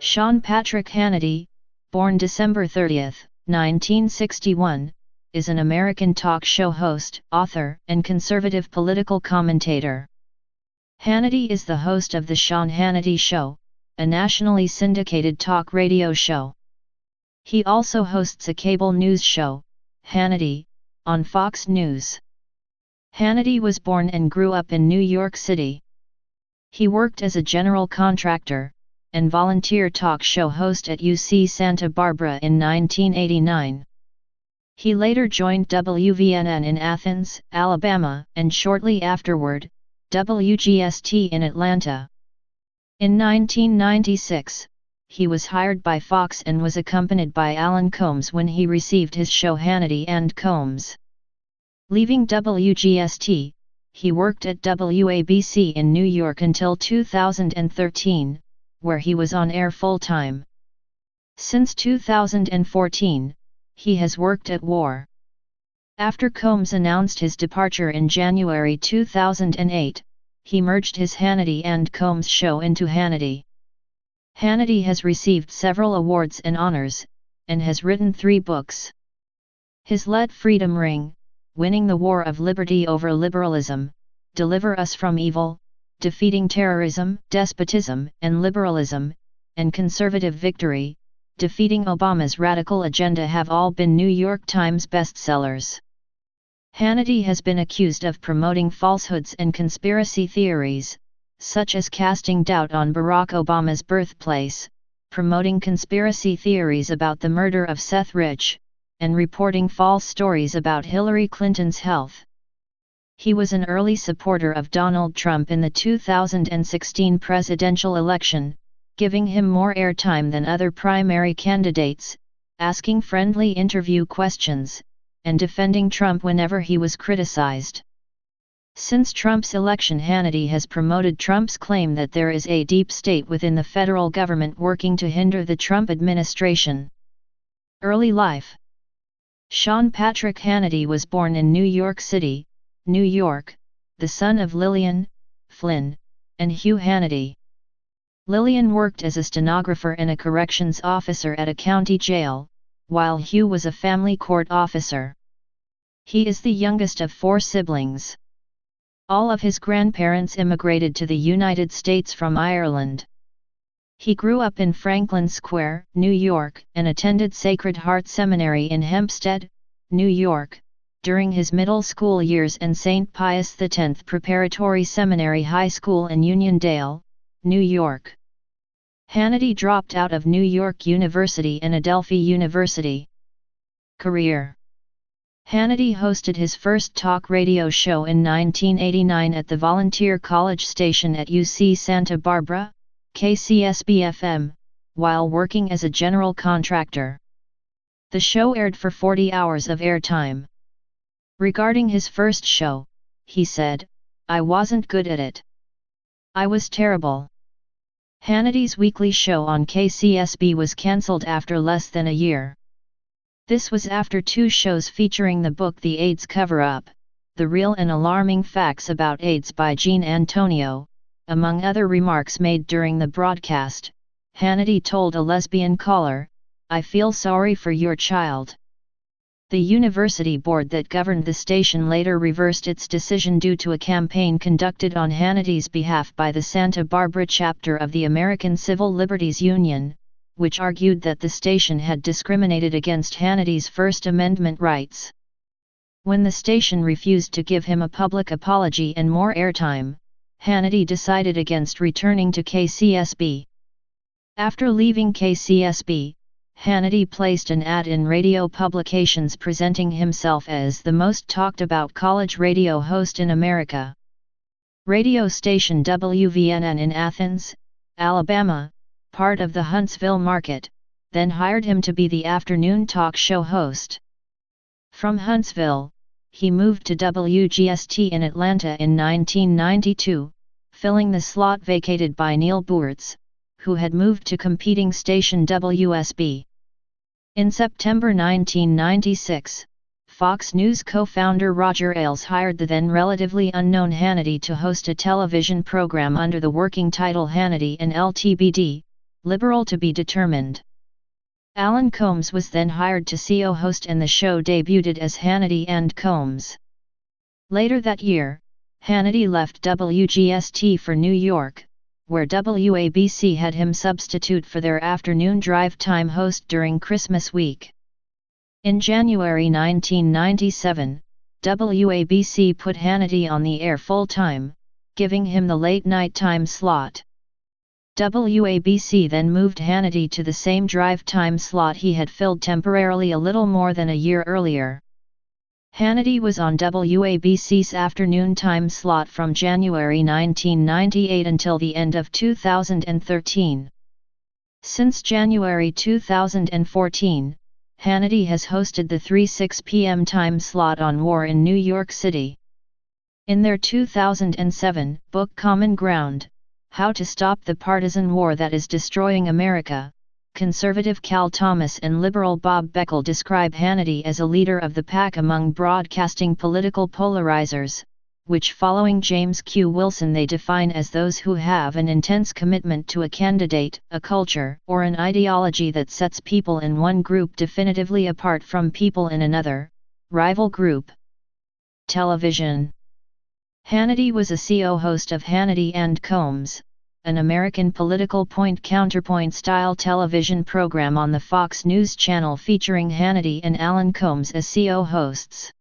Sean Patrick Hannity, born December 30, 1961, is an American talk show host, author, and conservative political commentator. Hannity is the host of The Sean Hannity Show, a nationally syndicated talk radio show. He also hosts a cable news show, Hannity, on Fox News. Hannity was born and grew up in New York City. He worked as a general contractor and volunteer talk show host at UC Santa Barbara in 1989. He later joined WVNN in Athens, Alabama, and shortly afterward, WGST in Atlanta. In 1996, he was hired by Fox and was accompanied by Alan Colmes when he received his show Hannity and Colmes. Leaving WGST, he worked at WABC in New York until 2013, where he was on air full-time. Since 2014, he has worked at WAR. After Colmes announced his departure in January 2008, he merged his Hannity and Colmes show into Hannity. Hannity has received several awards and honors, and has written 3 books. His Let Freedom Ring, Winning the War of Liberty Over Liberalism, Deliver Us from Evil, Defeating Terrorism, Despotism, and Liberalism, and Conservative Victory, Defeating Obama's Radical Agenda have all been New York Times bestsellers. Hannity has been accused of promoting falsehoods and conspiracy theories, such as casting doubt on Barack Obama's birthplace, promoting conspiracy theories about the murder of Seth Rich, and reporting false stories about Hillary Clinton's health. He was an early supporter of Donald Trump in the 2016 presidential election, giving him more airtime than other primary candidates, asking friendly interview questions, and defending Trump whenever he was criticized. Since Trump's election, Hannity has promoted Trump's claim that there is a deep state within the federal government working to hinder the Trump administration. Early life. Sean Patrick Hannity was born in New York City, New York, the son of Lillian, Flynn, and Hugh Hannity. Lillian worked as a stenographer and a corrections officer at a county jail, while Hugh was a family court officer. He is the youngest of 4 siblings. All of his grandparents immigrated to the United States from Ireland. He grew up in Franklin Square, New York, and attended Sacred Heart Seminary in Hempstead, New York, during his middle school years, and St. Pius X Preparatory Seminary High School in Uniondale, New York. Hannity dropped out of New York University and Adelphi University. Career. Hannity hosted his first talk radio show in 1989 at the volunteer college station at UC Santa Barbara, KCSB-FM, while working as a general contractor. The show aired for 40 hours of airtime. Regarding his first show, he said, "I wasn't good at it. I was terrible." Hannity's weekly show on KCSB was cancelled after less than a year. This was after 2 shows featuring the book The AIDS Cover-Up, The Real and Alarming Facts About AIDS by Jean Antonio, among other remarks made during the broadcast. Hannity told a lesbian caller, "I feel sorry for your child." The university board that governed the station later reversed its decision due to a campaign conducted on Hannity's behalf by the Santa Barbara chapter of the American Civil Liberties Union, which argued that the station had discriminated against Hannity's First Amendment rights. When the station refused to give him a public apology and more airtime, Hannity decided against returning to KCSB. After leaving KCSB, Hannity placed an ad in radio publications presenting himself as the most talked-about college radio host in America. Radio station WVNN in Athens, Alabama, part of the Huntsville market, then hired him to be the afternoon talk show host. From Huntsville, he moved to WGST in Atlanta in 1992, filling the slot vacated by Neil Boortz, who had moved to competing station WSB. In September 1996, Fox News co-founder Roger Ailes hired the then relatively unknown Hannity to host a television program under the working title Hannity and LTBD, liberal to be determined. Alan Colmes was then hired to co-host and the show debuted as Hannity and Colmes. Later that year, Hannity left WGST for New York, where WABC had him substitute for their afternoon drive time host during Christmas week. In January 1997, WABC put Hannity on the air full-time, giving him the late-night time slot. WABC then moved Hannity to the same drive time slot he had filled temporarily a little more than a year earlier. Hannity was on WABC's afternoon time slot from January 1998 until the end of 2013. Since January 2014, Hannity has hosted the 3-6 p.m. time slot on War in New York City. In their 2007 book Common Ground, How to Stop the Partisan War That Is Destroying America, conservative Cal Thomas and liberal Bob Beckel describe Hannity as a leader of the pack among broadcasting political polarizers, which following James Q. Wilson they define as those who have an intense commitment to a candidate, a culture, or an ideology that sets people in one group definitively apart from people in another, rival group. Television. Hannity was a co-host of Hannity and Colmes, an American political point-counterpoint style television program on the Fox News Channel featuring Hannity and Alan Colmes as co-hosts.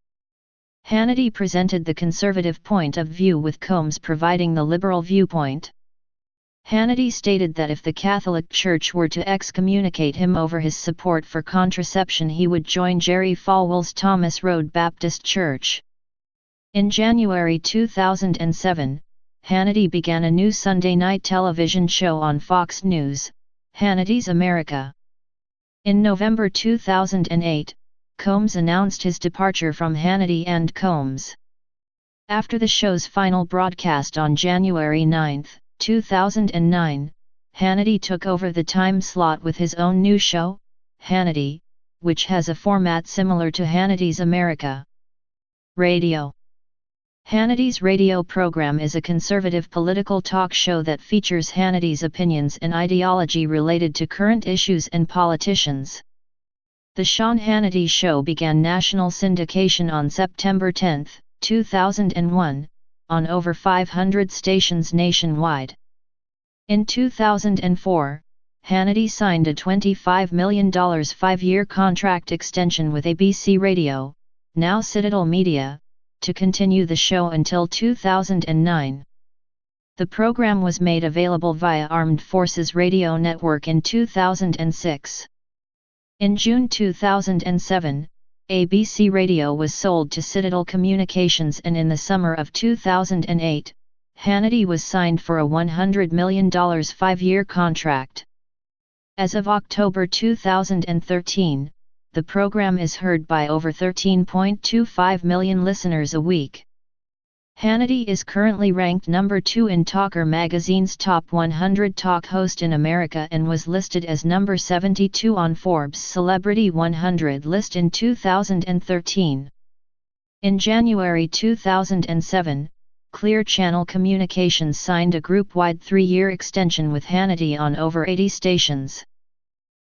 Hannity presented the conservative point of view with Colmes providing the liberal viewpoint. Hannity stated that if the Catholic Church were to excommunicate him over his support for contraception he would join Jerry Falwell's Thomas Road Baptist Church. In January 2007, Hannity began a new Sunday night television show on Fox News, Hannity's America. In November 2008, Colmes announced his departure from Hannity and Colmes. After the show's final broadcast on January 9, 2009, Hannity took over the time slot with his own new show, Hannity, which has a format similar to Hannity's America. Radio. Hannity's radio program is a conservative political talk show that features Hannity's opinions and ideology related to current issues and politicians. The Sean Hannity Show began national syndication on September 10, 2001, on over 500 stations nationwide. In 2004, Hannity signed a $25 million 5-year contract extension with ABC Radio, now Citadel Media, to continue the show until 2009. The program was made available via Armed Forces Radio Network in 2006. In June 2007, ABC Radio was sold to Citadel Communications and in the summer of 2008, Hannity was signed for a $100 million 5-year contract. As of October 2013, the program is heard by over 13.25 million listeners a week. Hannity is currently ranked number 2 in Talker magazine's Top 100 Talk Host in America and was listed as number 72 on Forbes' Celebrity 100 list in 2013. In January 2007, Clear Channel Communications signed a group-wide 3-year extension with Hannity on over 80 stations.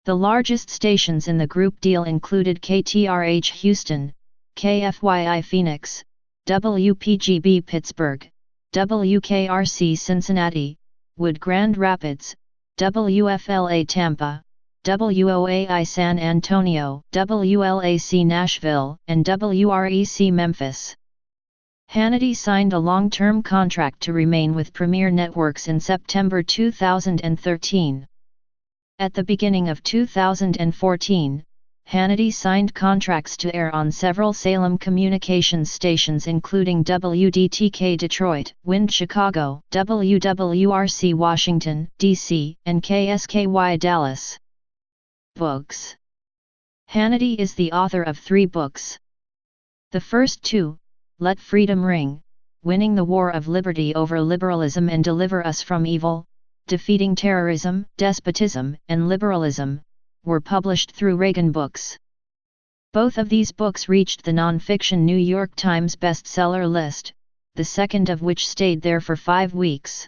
The largest stations in the group deal included KTRH Houston, KFYI Phoenix, WPGB Pittsburgh, WKRC Cincinnati, Wood Grand Rapids, WFLA Tampa, WOAI San Antonio, WLAC Nashville, and WREC Memphis. Hannity signed a long-term contract to remain with Premier Networks in September 2013. At the beginning of 2014, Hannity signed contracts to air on several Salem communications stations including WDTK Detroit, Wind Chicago, WWRC Washington, D.C., and KSKY Dallas. Books. Hannity is the author of 3 books. The first 2, Let Freedom Ring, Winning the War of Liberty Over Liberalism and Deliver Us from Evil, Defeating Terrorism, Despotism, and Liberalism, were published through Reagan Books. Both of these books reached the non-fiction New York Times bestseller list, the second of which stayed there for 5 weeks.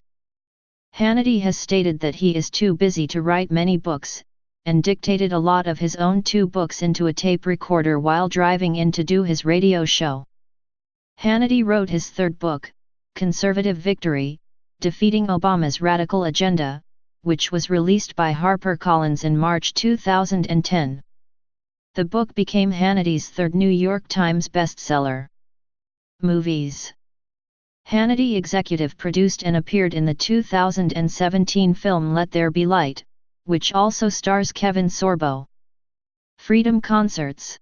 Hannity has stated that he is too busy to write many books, and dictated a lot of his own 2 books into a tape recorder while driving in to do his radio show. Hannity wrote his 3rd book, Conservative Victory, Defeating Obama's Radical Agenda, which was released by HarperCollins in March 2010. The book became Hannity's 3rd New York Times bestseller. Movies. Hannity executive produced and appeared in the 2017 film Let There Be Light, which also stars Kevin Sorbo. Freedom concerts.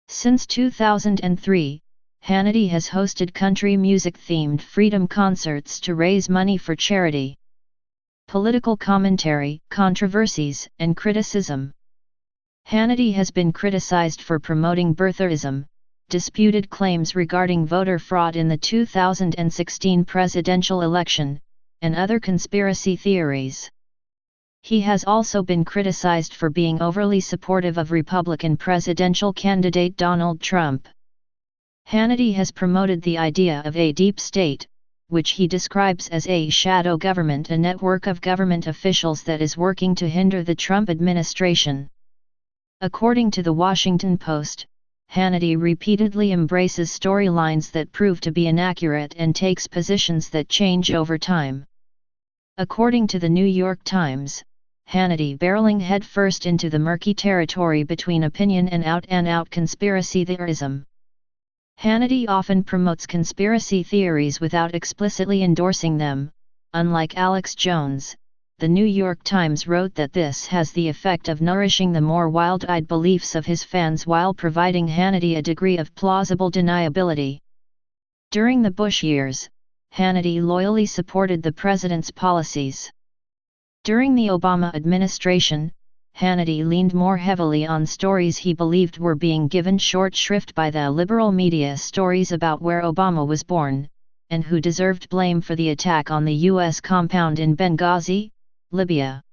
Since 2003, Hannity has hosted country music-themed freedom concerts to raise money for charity. Political commentary, controversies, and criticism. Hannity has been criticized for promoting birtherism, disputed claims regarding voter fraud in the 2016 presidential election, and other conspiracy theories. He has also been criticized for being overly supportive of Republican presidential candidate Donald Trump. Hannity has promoted the idea of a deep state, which he describes as a shadow government, a network of government officials that is working to hinder the Trump administration. According to the Washington Post, Hannity repeatedly embraces storylines that prove to be inaccurate and takes positions that change over time. According to the New York Times, Hannity barreling headfirst into the murky territory between opinion and out-and-out conspiracy theorism. Hannity often promotes conspiracy theories without explicitly endorsing them. Unlike Alex Jones, the New York Times wrote that this has the effect of nourishing the more wild-eyed beliefs of his fans while providing Hannity a degree of plausible deniability. During the Bush years, Hannity loyally supported the president's policies. During the Obama administration, Hannity leaned more heavily on stories he believed were being given short shrift by the liberal media, stories about where Obama was born, and who deserved blame for the attack on the U.S. compound in Benghazi, Libya.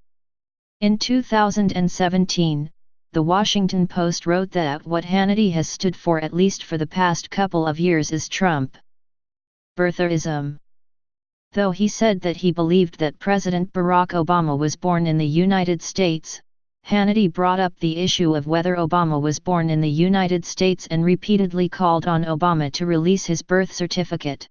In 2017, The Washington Post wrote that what Hannity has stood for, at least for the past couple of years, is Trump birtherism. Though he said that he believed that President Barack Obama was born in the United States, Hannity brought up the issue of whether Obama was born in the United States and repeatedly called on Obama to release his birth certificate.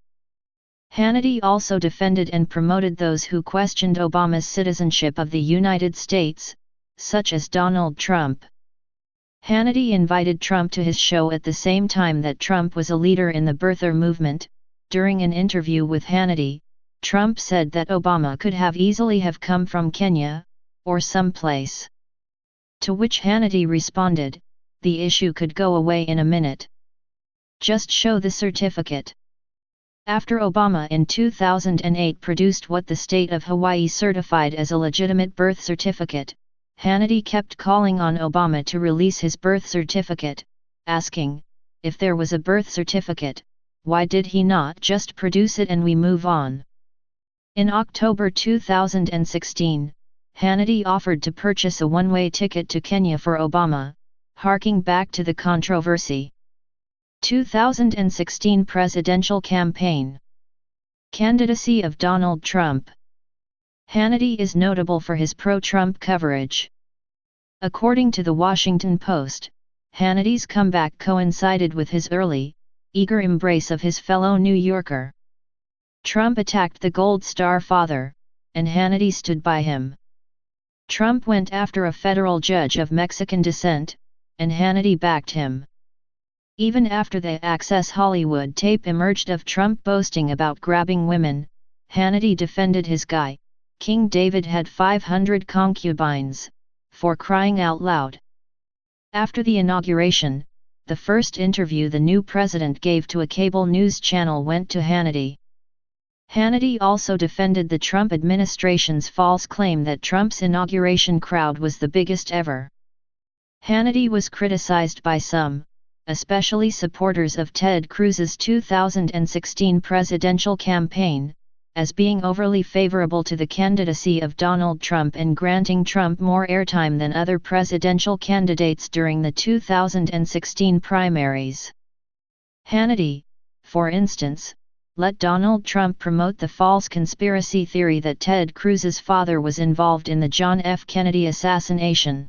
Hannity also defended and promoted those who questioned Obama's citizenship of the United States, such as Donald Trump. Hannity invited Trump to his show at the same time that Trump was a leader in the birther movement. During an interview with Hannity, Trump said that Obama could have easily have come from Kenya, or someplace. To which Hannity responded, "The issue could go away in a minute. Just show the certificate." After Obama in 2008 produced what the state of Hawaii certified as a legitimate birth certificate, Hannity kept calling on Obama to release his birth certificate, asking, if there was a birth certificate, why did he not just produce it and we move on? In October 2016, Hannity offered to purchase a one-way ticket to Kenya for Obama, harking back to the controversy. 2016 presidential campaign. Candidacy of Donald Trump. Hannity is notable for his pro-Trump coverage. According to the Washington Post, Hannity's comeback coincided with his early, eager embrace of his fellow New Yorker. Trump attacked the Gold Star father, and Hannity stood by him. Trump went after a federal judge of Mexican descent, and Hannity backed him. Even after the Access Hollywood tape emerged of Trump boasting about grabbing women, Hannity defended his guy. King David had 500 concubines, for crying out loud. After the inauguration, the first interview the new president gave to a cable news channel went to Hannity. Hannity also defended the Trump administration's false claim that Trump's inauguration crowd was the biggest ever. Hannity was criticized by some, especially supporters of Ted Cruz's 2016 presidential campaign, as being overly favorable to the candidacy of Donald Trump and granting Trump more airtime than other presidential candidates during the 2016 primaries. Hannity, for instance, let Donald Trump promote the false conspiracy theory that Ted Cruz's father was involved in the John F. Kennedy assassination.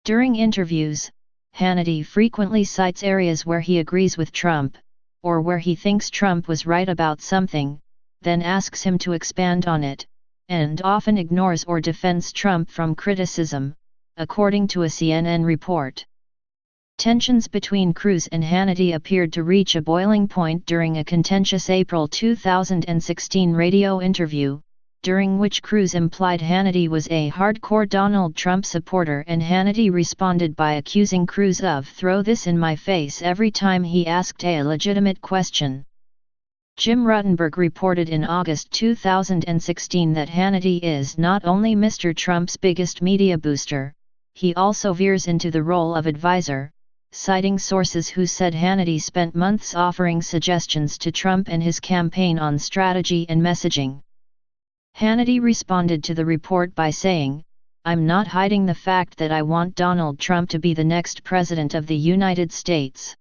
During interviews, Hannity frequently cites areas where he agrees with Trump, or where he thinks Trump was right about something, then asks him to expand on it, and often ignores or defends Trump from criticism, according to a CNN report. Tensions between Cruz and Hannity appeared to reach a boiling point during a contentious April 2016 radio interview, during which Cruz implied Hannity was a hardcore Donald Trump supporter, and Hannity responded by accusing Cruz of "throw this in my face" every time he asked a legitimate question. Jim Ruttenberg reported in August 2016 that Hannity is not only Mr. Trump's biggest media booster, he also veers into the role of advisor, citing sources who said Hannity spent months offering suggestions to Trump and his campaign on strategy and messaging. Hannity responded to the report by saying, "I'm not hiding the fact that I want Donald Trump to be the next president of the United States.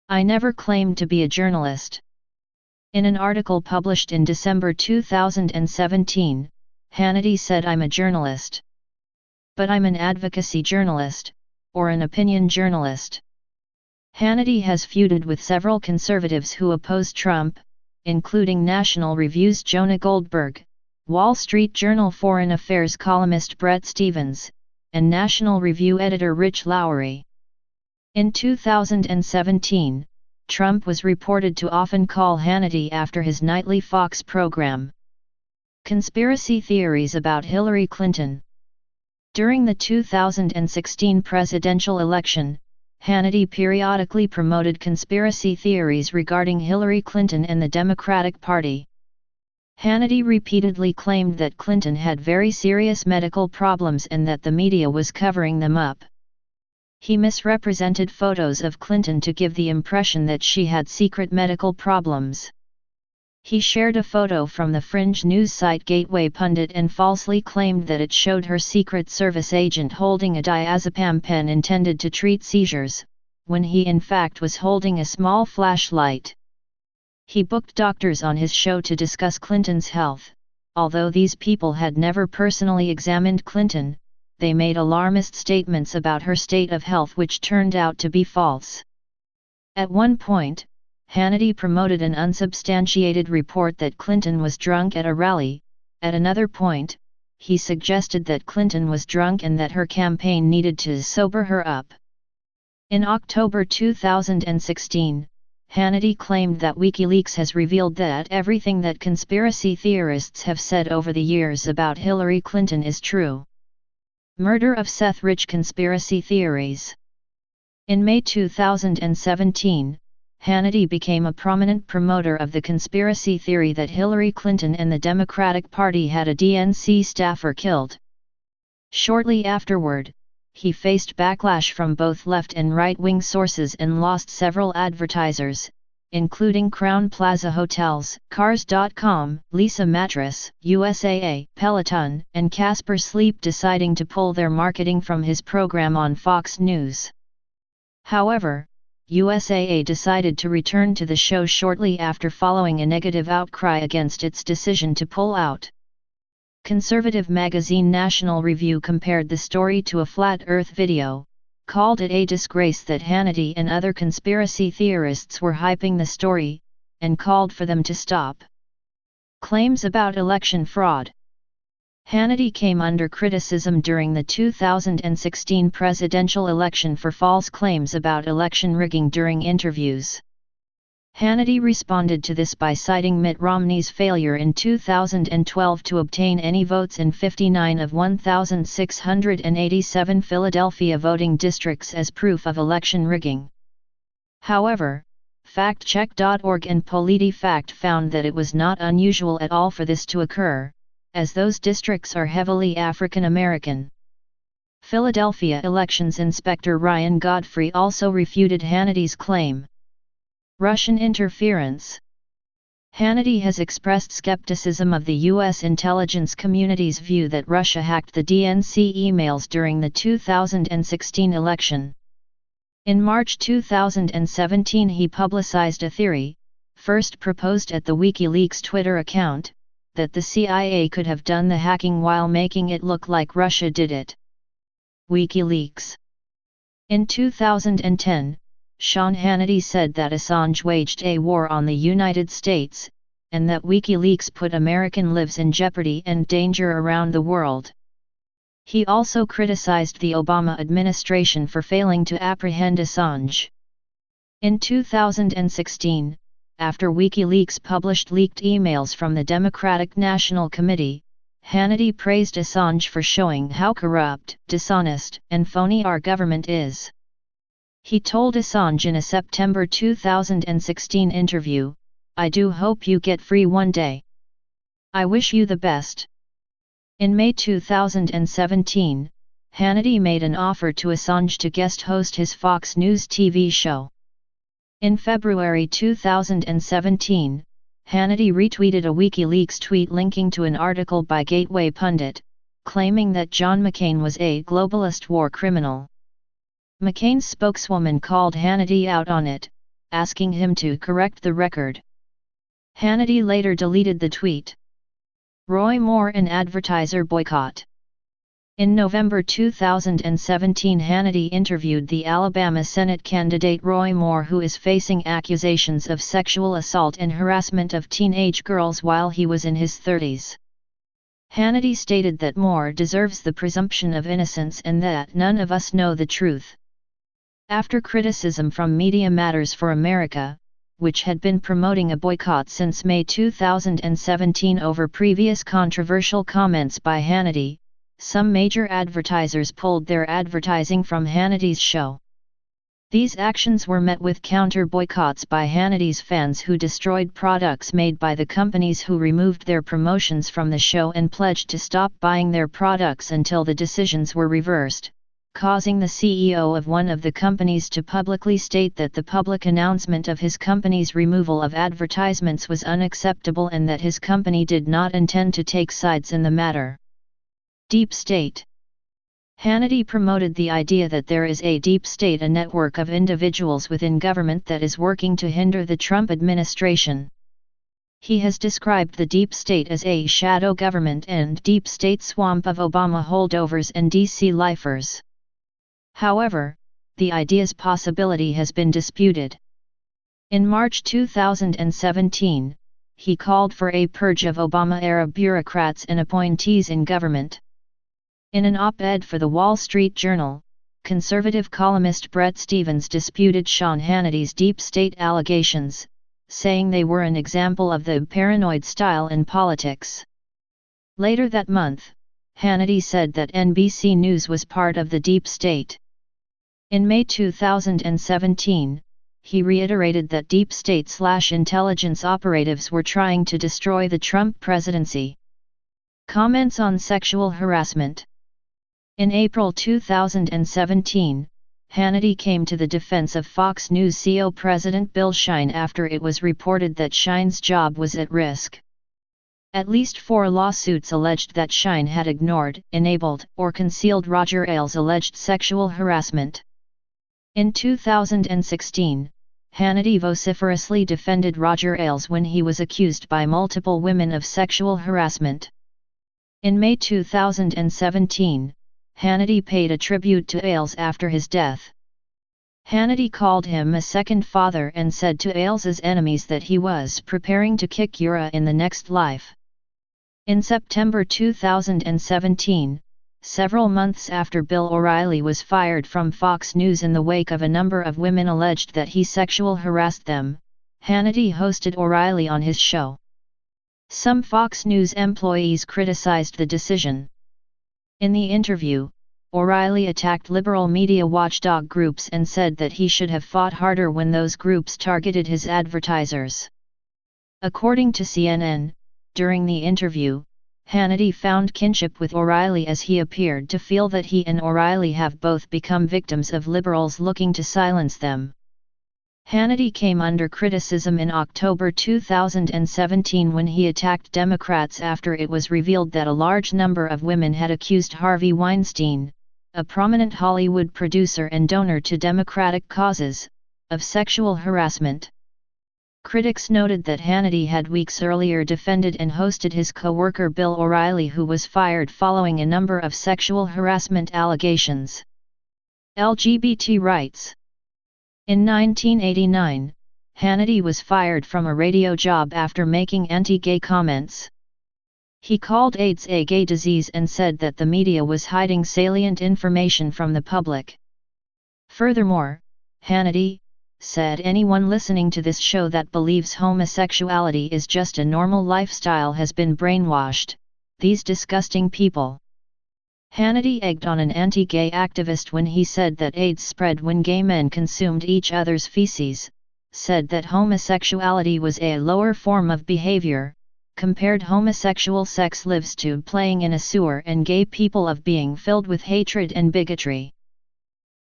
I never claimed to be a journalist." In an article published in December 2017, Hannity said, "I'm a journalist. But I'm an advocacy journalist, or an opinion journalist." Hannity has feuded with several conservatives who oppose Trump, including National Review's Jonah Goldberg, Wall Street Journal Foreign Affairs columnist Bret Stephens, and National Review editor Rich Lowry. In 2017, Trump was reported to often call Hannity after his nightly Fox program. Conspiracy theories about Hillary Clinton. During the 2016 presidential election, Hannity periodically promoted conspiracy theories regarding Hillary Clinton and the Democratic Party. Hannity repeatedly claimed that Clinton had very serious medical problems and that the media was covering them up. He misrepresented photos of Clinton to give the impression that she had secret medical problems. He shared a photo from the fringe news site Gateway Pundit and falsely claimed that it showed her Secret Service agent holding a diazepam pen intended to treat seizures, when he in fact was holding a small flashlight. He booked doctors on his show to discuss Clinton's health. Although these people had never personally examined Clinton, they made alarmist statements about her state of health which turned out to be false. At one point, Hannity promoted an unsubstantiated report that Clinton was drunk at a rally. At another point, he suggested that Clinton was drunk and that her campaign needed to sober her up. In October 2016, Hannity claimed that Wikileaks has revealed that everything that conspiracy theorists have said over the years about Hillary Clinton is true. Murder of Seth Rich conspiracy theories. In May 2017, Hannity became a prominent promoter of the conspiracy theory that Hillary Clinton and the Democratic Party had a DNC staffer killed. Shortly afterward, he faced backlash from both left and right-wing sources and lost several advertisers, including Crown Plaza Hotels, Cars.com, Lisa Mattress, USAA, Peloton, and Casper Sleep, deciding to pull their marketing from his program on Fox News. However, USAA decided to return to the show shortly after following a negative outcry against its decision to pull out. Conservative magazine National Review compared the story to a flat Earth video, called it a disgrace that Hannity and other conspiracy theorists were hyping the story, and called for them to stop. Claims about election fraud. Hannity came under criticism during the 2016 presidential election for false claims about election rigging during interviews. Hannity responded to this by citing Mitt Romney's failure in 2012 to obtain any votes in 59 of 1,687 Philadelphia voting districts as proof of election rigging. However, FactCheck.org and PolitiFact found that it was not unusual at all for this to occur, as those districts are heavily African American. Philadelphia elections inspector Ryan Godfrey also refuted Hannity's claim. Russian interference. Hannity has expressed skepticism of the U.S. intelligence community's view that Russia hacked the DNC emails during the 2016 election. In March 2017 he publicized a theory, first proposed at the Wikileaks Twitter account, that the CIA could have done the hacking while making it look like Russia did it. Wikileaks. In 2010, Sean Hannity said that Assange waged a war on the United States, and that Wikileaks put American lives in jeopardy and danger around the world. He also criticized the Obama administration for failing to apprehend Assange. In 2016, after Wikileaks published leaked emails from the Democratic National Committee, Hannity praised Assange for showing how corrupt, dishonest, and phony our government is. He told Assange in a September 2016 interview, "I do hope you get free one day. I wish you the best." In May 2017, Hannity made an offer to Assange to guest host his Fox News TV show. In February 2017, Hannity retweeted a Wikileaks tweet linking to an article by Gateway Pundit, claiming that John McCain was a globalist war criminal. McCain's spokeswoman called Hannity out on it, asking him to correct the record. Hannity later deleted the tweet. Roy Moore and advertiser boycott. In November 2017, Hannity interviewed the Alabama Senate candidate Roy Moore, who is facing accusations of sexual assault and harassment of teenage girls while he was in his 30s. Hannity stated that Moore deserves the presumption of innocence and that none of us know the truth. After criticism from Media Matters for America, which had been promoting a boycott since May 2017 over previous controversial comments by Hannity, some major advertisers pulled their advertising from Hannity's show. These actions were met with counter-boycotts by Hannity's fans, who destroyed products made by the companies who removed their promotions from the show and pledged to stop buying their products until the decisions were reversed, causing the CEO of one of the companies to publicly state that the public announcement of his company's removal of advertisements was unacceptable and that his company did not intend to take sides in the matter. Deep State. Hannity promoted the idea that there is a deep state, a network of individuals within government that is working to hinder the Trump administration. He has described the deep state as a shadow government and deep state swamp of Obama holdovers and DC lifers. However, the idea's possibility has been disputed. In March 2017, he called for a purge of Obama-era bureaucrats and appointees in government. In an op-ed for the Wall Street Journal, conservative columnist Bret Stephens disputed Sean Hannity's deep state allegations, saying they were an example of the paranoid style in politics. Later that month, Hannity said that NBC News was part of the deep state. In May 2017, he reiterated that deep state/intelligence operatives were trying to destroy the Trump presidency. Comments on sexual harassment. In April 2017, Hannity came to the defense of Fox News CEO President Bill Shine after it was reported that Shine's job was at risk. At least 4 lawsuits alleged that Shine had ignored, enabled, or concealed Roger Ailes' alleged sexual harassment. In 2016, Hannity vociferously defended Roger Ailes when he was accused by multiple women of sexual harassment. In May 2017, Hannity paid a tribute to Ailes after his death. Hannity called him a second father and said to Ailes' enemies that he was preparing to kick Ura in the next life. In September 2017, several months after Bill O'Reilly was fired from Fox News in the wake of a number of women alleged that he sexual harassed them, Hannity hosted O'Reilly on his show. Some Fox News employees criticized the decision. In the interview, O'Reilly attacked liberal media watchdog groups and said that he should have fought harder when those groups targeted his advertisers. According to CNN, during the interview, Hannity found kinship with O'Reilly as he appeared to feel that he and O'Reilly have both become victims of liberals looking to silence them. Hannity came under criticism in October 2017 when he attacked Democrats after it was revealed that a large number of women had accused Harvey Weinstein, a prominent Hollywood producer and donor to Democratic causes, of sexual harassment. Critics noted that Hannity had weeks earlier defended and hosted his co-worker Bill O'Reilly, who was fired following a number of sexual harassment allegations. Lgbt Rights. In 1989, Hannity was fired from a radio job after making anti-gay comments. He called AIDS a gay disease and said that the media was hiding salient information from the public. Furthermore, Hannity said anyone listening to this show that believes homosexuality is just a normal lifestyle has been brainwashed, these disgusting people. Hannity egged on an anti-gay activist when he said that AIDS spread when gay men consumed each other's feces, said that homosexuality was a lower form of behavior, compared homosexual sex lives tube playing in a sewer and gay people of being filled with hatred and bigotry.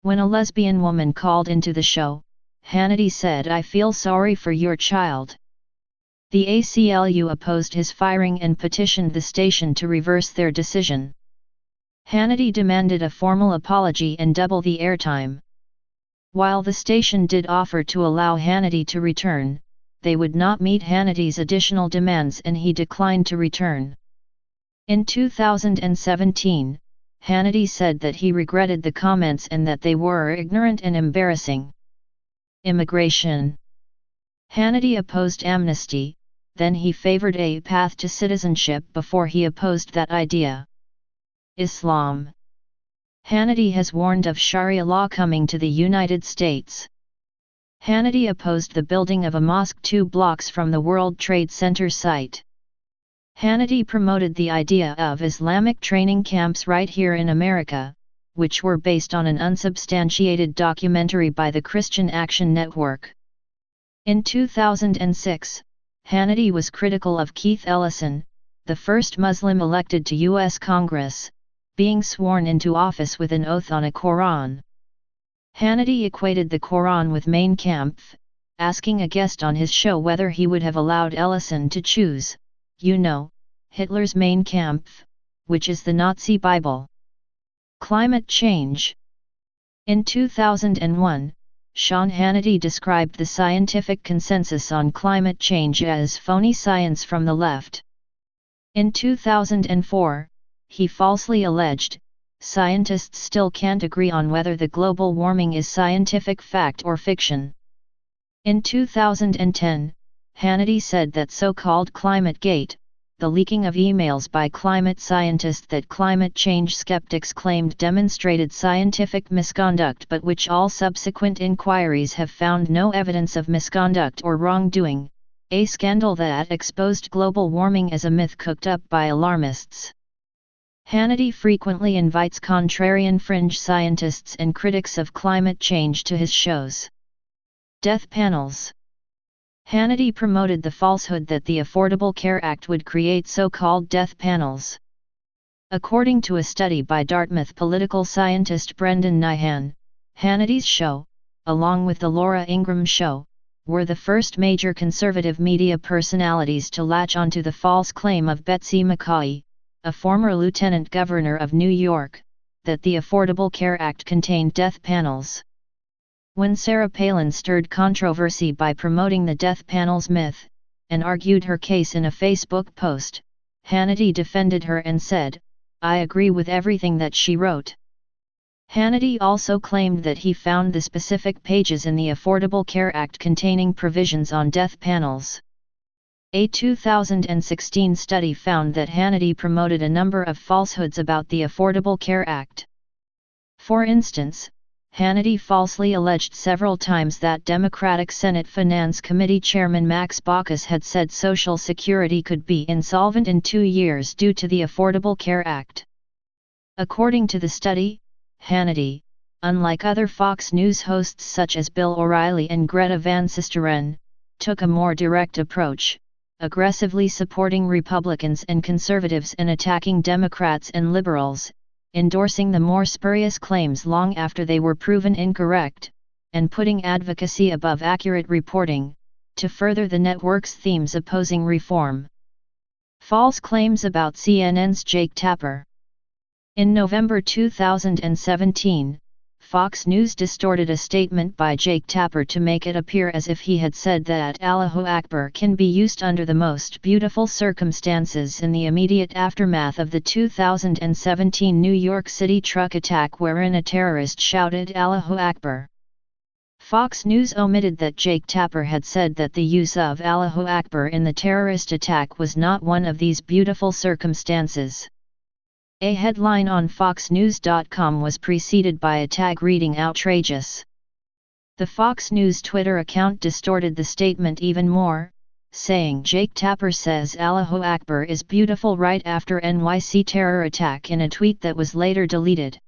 When a lesbian woman called into the show, Hannity said, "I feel sorry for your child." The ACLU opposed his firing and petitioned the station to reverse their decision. Hannity demanded a formal apology and double the airtime. While the station did offer to allow Hannity to return, they would not meet Hannity's additional demands and he declined to return. In 2017, Hannity said that he regretted the comments and that they were ignorant and embarrassing. Immigration. Hannity opposed amnesty, then he favored a path to citizenship before he opposed that idea. Islam. Hannity has warned of Sharia law coming to the United States. Hannity opposed the building of a mosque 2 blocks from the World Trade Center site. Hannity promoted the idea of Islamic training camps right here in America, which were based on an unsubstantiated documentary by the Christian Action Network. In 2006, Hannity was critical of Keith Ellison, the first Muslim elected to U.S. Congress, being sworn into office with an oath on a Quran. Hannity equated the Quran with Mein Kampf, asking a guest on his show whether he would have allowed Ellison to choose, Hitler's Mein Kampf, which is the Nazi Bible. Climate change. In 2001, Sean Hannity described the scientific consensus on climate change as phony science from the left. In 2004, he falsely alleged, "Scientists still can't agree on whether the global warming is scientific fact or fiction." In 2010, Hannity said that so-called ClimateGate, the leaking of emails by climate scientists that climate change skeptics claimed demonstrated scientific misconduct but which all subsequent inquiries have found no evidence of misconduct or wrongdoing, a scandal that exposed global warming as a myth cooked up by alarmists. Hannity frequently invites contrarian fringe scientists and critics of climate change to his shows. Death panels. Hannity promoted the falsehood that the Affordable Care Act would create so-called death panels. According to a study by Dartmouth political scientist Brendan Nyhan, Hannity's show, along with the Laura Ingraham Show, were the first major conservative media personalities to latch onto the false claim of Betsy McCaughey, a former lieutenant governor of New York, that the Affordable Care Act contained death panels. When Sarah Palin stirred controversy by promoting the death panels myth, and argued her case in a Facebook post, Hannity defended her and said, "I agree with everything that she wrote." Hannity also claimed that he found the specific pages in the Affordable Care Act containing provisions on death panels. A 2016 study found that Hannity promoted a number of falsehoods about the Affordable Care Act. For instance, Hannity falsely alleged several times that Democratic Senate Finance Committee Chairman Max Baucus had said Social Security could be insolvent in 2 years due to the Affordable Care Act. According to the study, Hannity, unlike other Fox News hosts such as Bill O'Reilly and Greta Van Susteren, took a more direct approach, aggressively supporting Republicans and conservatives and attacking Democrats and liberals, endorsing the more spurious claims long after they were proven incorrect, and putting advocacy above accurate reporting, to further the network's themes opposing reform. False claims about CNN's Jake Tapper. In November 2017, Fox News distorted a statement by Jake Tapper to make it appear as if he had said that Allahu Akbar can be used under the most beautiful circumstances in the immediate aftermath of the 2017 New York City truck attack wherein a terrorist shouted Allahu Akbar. Fox News omitted that Jake Tapper had said that the use of Allahu Akbar in the terrorist attack was not one of these beautiful circumstances. A headline on FoxNews.com was preceded by a tag reading outrageous. The Fox News Twitter account distorted the statement even more, saying Jake Tapper says Allahu Akbar is beautiful right after NYC terror attack in a tweet that was later deleted.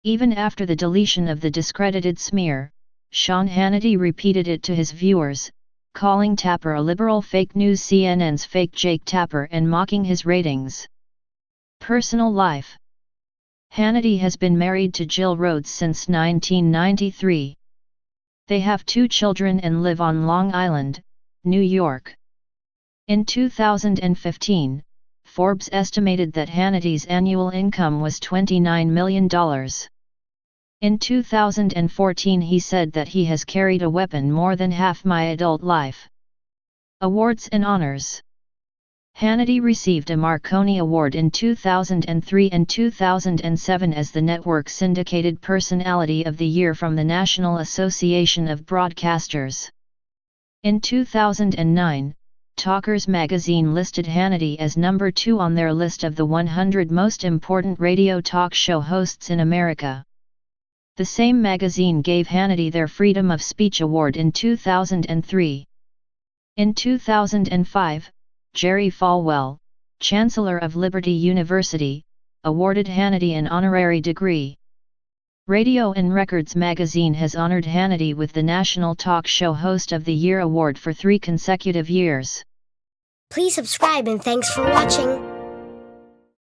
Even after the deletion of the discredited smear, Sean Hannity repeated it to his viewers, calling Tapper a liberal fake news CNN's fake Jake Tapper and mocking his ratings. Personal life. Hannity has been married to Jill Rhodes since 1993. They have 2 children and live on Long Island, New York. In 2015, Forbes estimated that Hannity's annual income was $29 million. In 2014 he said that he has carried a weapon more than half my adult life. Awards and honors. Hannity received a Marconi Award in 2003 and 2007 as the network's Syndicated Personality of the Year from the National Association of Broadcasters. In 2009, Talkers magazine listed Hannity as number 2 on their list of the 100 most important radio talk show hosts in America. The same magazine gave Hannity their Freedom of Speech Award in 2003. In 2005, Jerry Falwell, Chancellor of Liberty University, awarded Hannity an honorary degree. Radio and Records magazine has honored Hannity with the National Talk Show Host of the Year award for 3 consecutive years. Please subscribe and thanks for watching.